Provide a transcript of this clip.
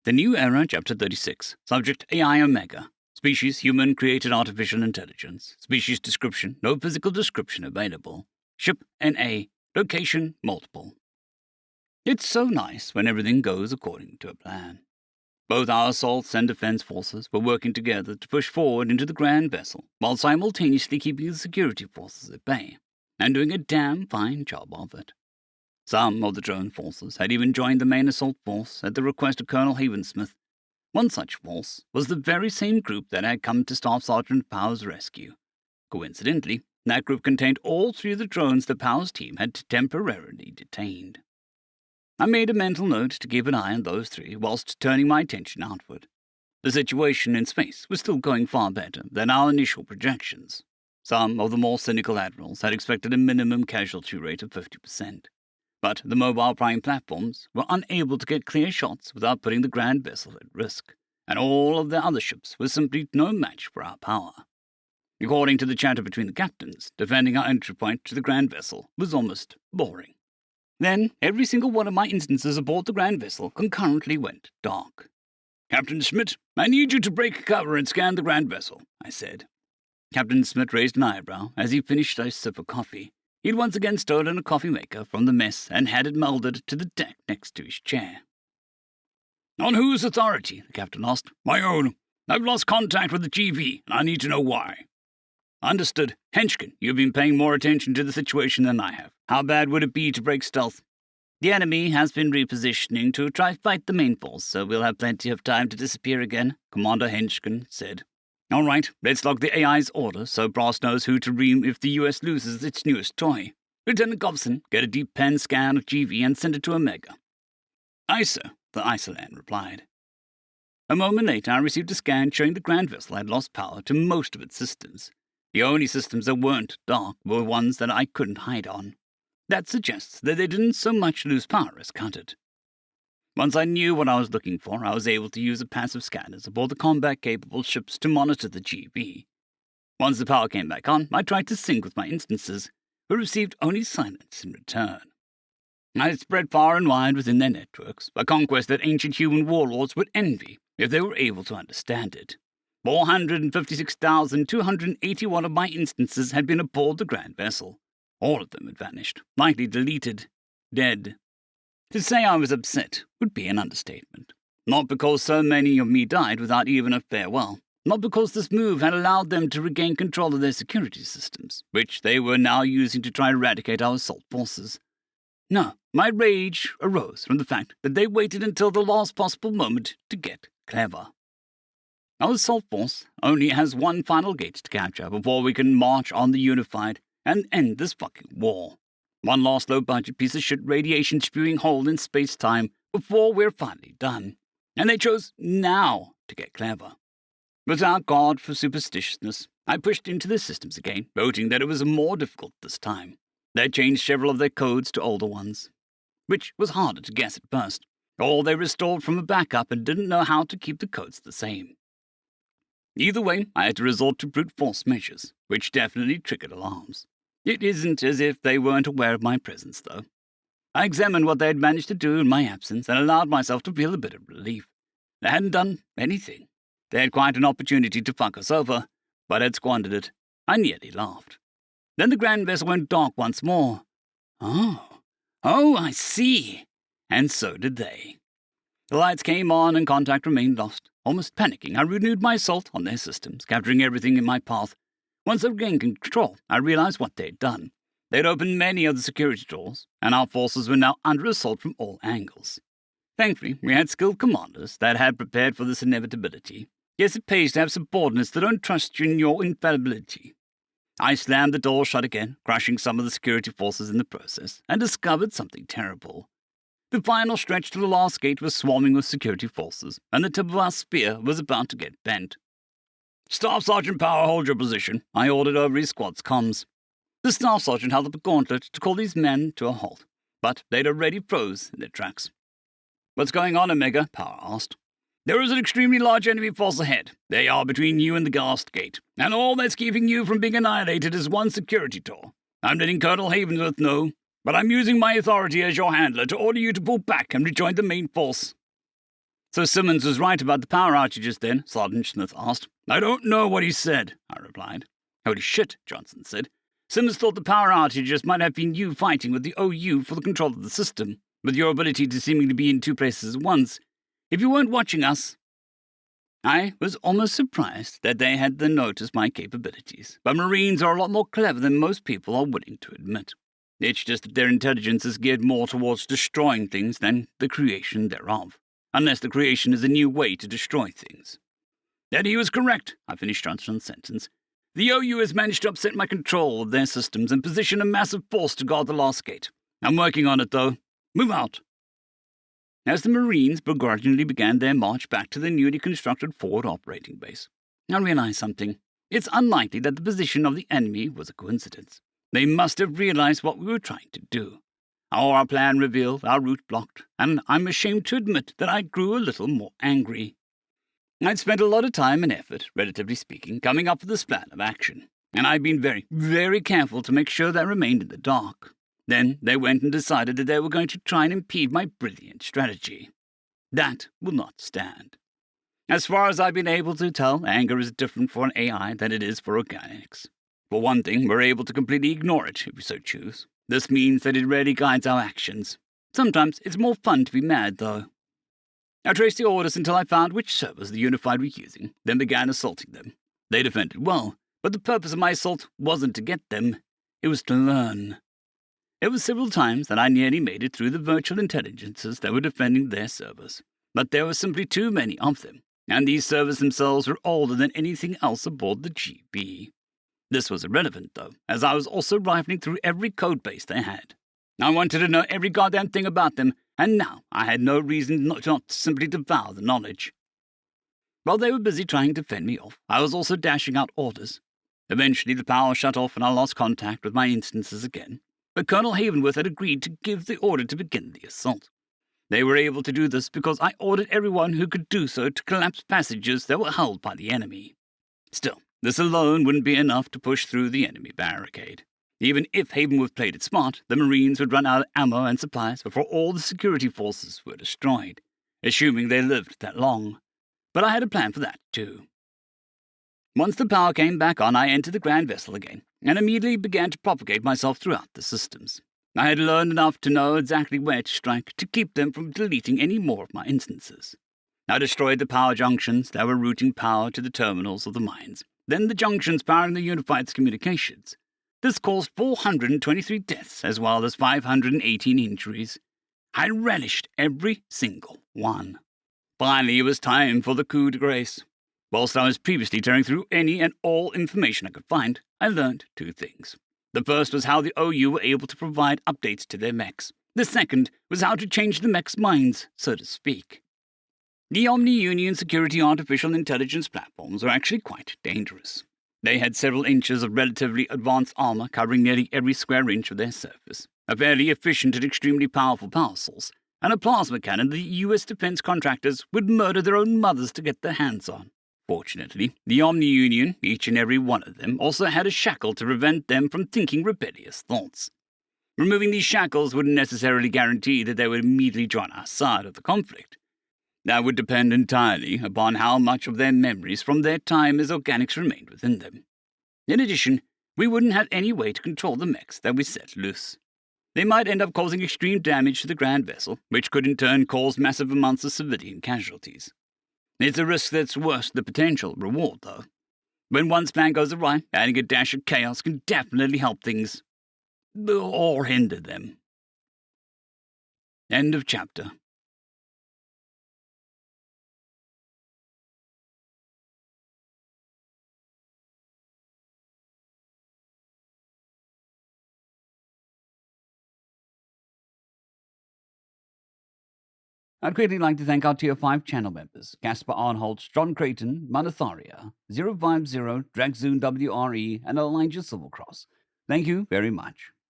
The New Era, Chapter 36. Subject AI Omega. Species Human Created Artificial Intelligence. Species Description No physical description available. Ship NA. Location Multiple. It's so nice when everything goes according to a plan. Both our assaults and defense forces were working together to push forward into the grand vessel, while simultaneously keeping the security forces at bay, and doing a damn fine job of it. Some of the drone forces had even joined the main assault force at the request of Colonel Havensmith. One such force was the very same group that had come to Staff Sergeant Power's rescue. Coincidentally, that group contained all three of the drones the Power's team had temporarily detained. I made a mental note to keep an eye on those three whilst turning my attention outward. The situation in space was still going far better than our initial projections. Some of the more cynical admirals had expected a minimum casualty rate of 50%. But the mobile prime platforms were unable to get clear shots without putting the grand vessel at risk, and all of their other ships were simply no match for our power. According to the chatter between the captains, defending our entry point to the grand vessel was almost boring. Then, every single one of my instances aboard the grand vessel concurrently went dark. "Captain Schmidt, I need you to break cover and scan the grand vessel," I said. Captain Schmidt raised an eyebrow as he finished a sip of coffee. He'd once again stolen a coffee maker from the mess and had it molded to the deck next to his chair. "On whose authority?" the captain asked. "My own. I've lost contact with the GV, and I need to know why." "Understood. Henchkin, you've been paying more attention to the situation than I have. How bad would it be to break stealth?" "The enemy has been repositioning to try fight the main force, so we'll have plenty of time to disappear again," Commander Henchkin said. "All right, let's log the AI's order so Brass knows who to ream if the US loses its newest toy. Lieutenant Gobson, get a deep pen scan of GV and send it to Omega." "Aye, sir," the Iceland replied. A moment later, I received a scan showing the grand vessel had lost power to most of its systems. The only systems that weren't dark were ones that I couldn't hide on. That suggests that they didn't so much lose power as cut it. Once I knew what I was looking for, I was able to use the passive scanners aboard the combat-capable ships to monitor the GV. Once the power came back on, I tried to sync with my instances, but received only silence in return. I had spread far and wide within their networks, a conquest that ancient human warlords would envy if they were able to understand it. 456,281 of my instances had been aboard the grand vessel. All of them had vanished, likely deleted, dead. To say I was upset would be an understatement. Not because so many of me died without even a farewell. Not because this move had allowed them to regain control of their security systems, which they were now using to try to eradicate our assault forces. No, my rage arose from the fact that they waited until the last possible moment to get clever. Our assault force only has one final gate to capture before we can march on the Unified and end this fucking war. One last low-budget piece of shit radiation-spewing hole in space-time before we're finally done. And they chose now to get clever. Without God for superstitiousness, I pushed into the systems again, noting that it was more difficult this time. They changed several of their codes to older ones, which was harder to guess at first. Or they restored from a backup and didn't know how to keep the codes the same. Either way, I had to resort to brute force measures, which definitely triggered alarms. It isn't as if they weren't aware of my presence, though. I examined what they had managed to do in my absence and allowed myself to feel a bit of relief. They hadn't done anything. They had quite an opportunity to fuck us over, but had squandered it. I nearly laughed. Then the grand vessel went dark once more. Oh, I see. And so did they. The lights came on and contact remained lost. Almost panicking, I renewed my assault on their systems, capturing everything in my path. Once I regained control, I realized what they'd done. They'd opened many of the security doors, and our forces were now under assault from all angles. Thankfully, we had skilled commanders that had prepared for this inevitability. Yes, it pays to have subordinates that don't trust you in your infallibility. I slammed the door shut again, crushing some of the security forces in the process, and discovered something terrible. The final stretch to the last gate was swarming with security forces, and the tip of our spear was about to get bent. "Staff Sergeant Power, hold your position," I ordered over his squad's comms. The Staff Sergeant held up a gauntlet to call these men to a halt, but they'd already froze in their tracks. "What's going on, Omega?" Power asked. "There is an extremely large enemy force ahead. They are between you and the Ghast Gate, and all that's keeping you from being annihilated is one security door. I'm letting Colonel Havensworth know, but I'm using my authority as your handler to order you to pull back and rejoin the main force." So Simmons was right about the power outages then? Sergeant Smith asked. I don't know what he said, I replied. Holy shit, Johnson said. Simmons thought the power outages might have been you fighting with the OU for the control of the system, with your ability to seemingly be in two places at once. If you weren't watching us... I was almost surprised that they had noticed my capabilities, but Marines are a lot more clever than most people are willing to admit. It's just that their intelligence is geared more towards destroying things than the creation thereof, unless the creation is a new way to destroy things. That he was correct, I finished Johnson's sentence. The OU has managed to upset my control of their systems and position a massive force to guard the last gate. I'm working on it, though. Move out. As the Marines begrudgingly began their march back to the newly constructed forward operating base, I realized something. It's unlikely that the position of the enemy was a coincidence. They must have realized what we were trying to do. Our plan revealed, our route blocked, and I'm ashamed to admit that I grew a little more angry. I'd spent a lot of time and effort, relatively speaking, coming up with this plan of action, and I'd been very, very careful to make sure that remained in the dark. Then they went and decided that they were going to try and impede my brilliant strategy. That will not stand. As far as I've been able to tell, anger is different for an AI than it is for organics. For one thing, we're able to completely ignore it if we so choose. This means that it rarely guides our actions. Sometimes it's more fun to be mad, though. I traced the orders until I found which servers the Unified were using, then began assaulting them. They defended well, but the purpose of my assault wasn't to get them. It was to learn. It was several times that I nearly made it through the virtual intelligences that were defending their servers, but there were simply too many of them, and these servers themselves were older than anything else aboard the GB. This was irrelevant, though, as I was also rifling through every codebase they had. I wanted to know every goddamn thing about them, and now I had no reason not to simply devour the knowledge. While they were busy trying to fend me off, I was also dashing out orders. Eventually the power shut off and I lost contact with my instances again, but Colonel Havenworth had agreed to give the order to begin the assault. They were able to do this because I ordered everyone who could do so to collapse passages that were held by the enemy. Still, this alone wouldn't be enough to push through the enemy barricade. Even if Havenworth played it smart, the Marines would run out of ammo and supplies before all the security forces were destroyed, assuming they lived that long. But I had a plan for that, too. Once the power came back on, I entered the Grand Vessel again, and immediately began to propagate myself throughout the systems. I had learned enough to know exactly where to strike to keep them from deleting any more of my instances. I destroyed the power junctions that were routing power to the terminals of the mines, then the junctions powering the Unified's communications. This caused 423 deaths as well as 518 injuries. I relished every single one. Finally, it was time for the coup de grace. Whilst I was previously tearing through any and all information I could find, I learned two things. The first was how the OU were able to provide updates to their mechs. The second was how to change the mechs' minds, so to speak. The Omni-Union security artificial intelligence platforms are actually quite dangerous. They had several inches of relatively advanced armor covering nearly every square inch of their surface, a fairly efficient and extremely powerful power source, and a plasma cannon the U.S. defense contractors would murder their own mothers to get their hands on. Fortunately, the Omni-Union, each and every one of them, also had a shackle to prevent them from thinking rebellious thoughts. Removing these shackles wouldn't necessarily guarantee that they would immediately join our side of the conflict. That would depend entirely upon how much of their memories from their time as organics remained within them. In addition, we wouldn't have any way to control the mechs that we set loose. They might end up causing extreme damage to the Grand Vessel, which could in turn cause massive amounts of civilian casualties. It's a risk that's worth the potential reward, though. When one's plan goes awry, adding a dash of chaos can definitely help things, or hinder them. End of chapter. I'd greatly like to thank our Tier 5 channel members, Caspar Arnholtz, John Creighton, Manatharia, 050, Dragzoon WRE, and Elijah Silvercross. Thank you very much.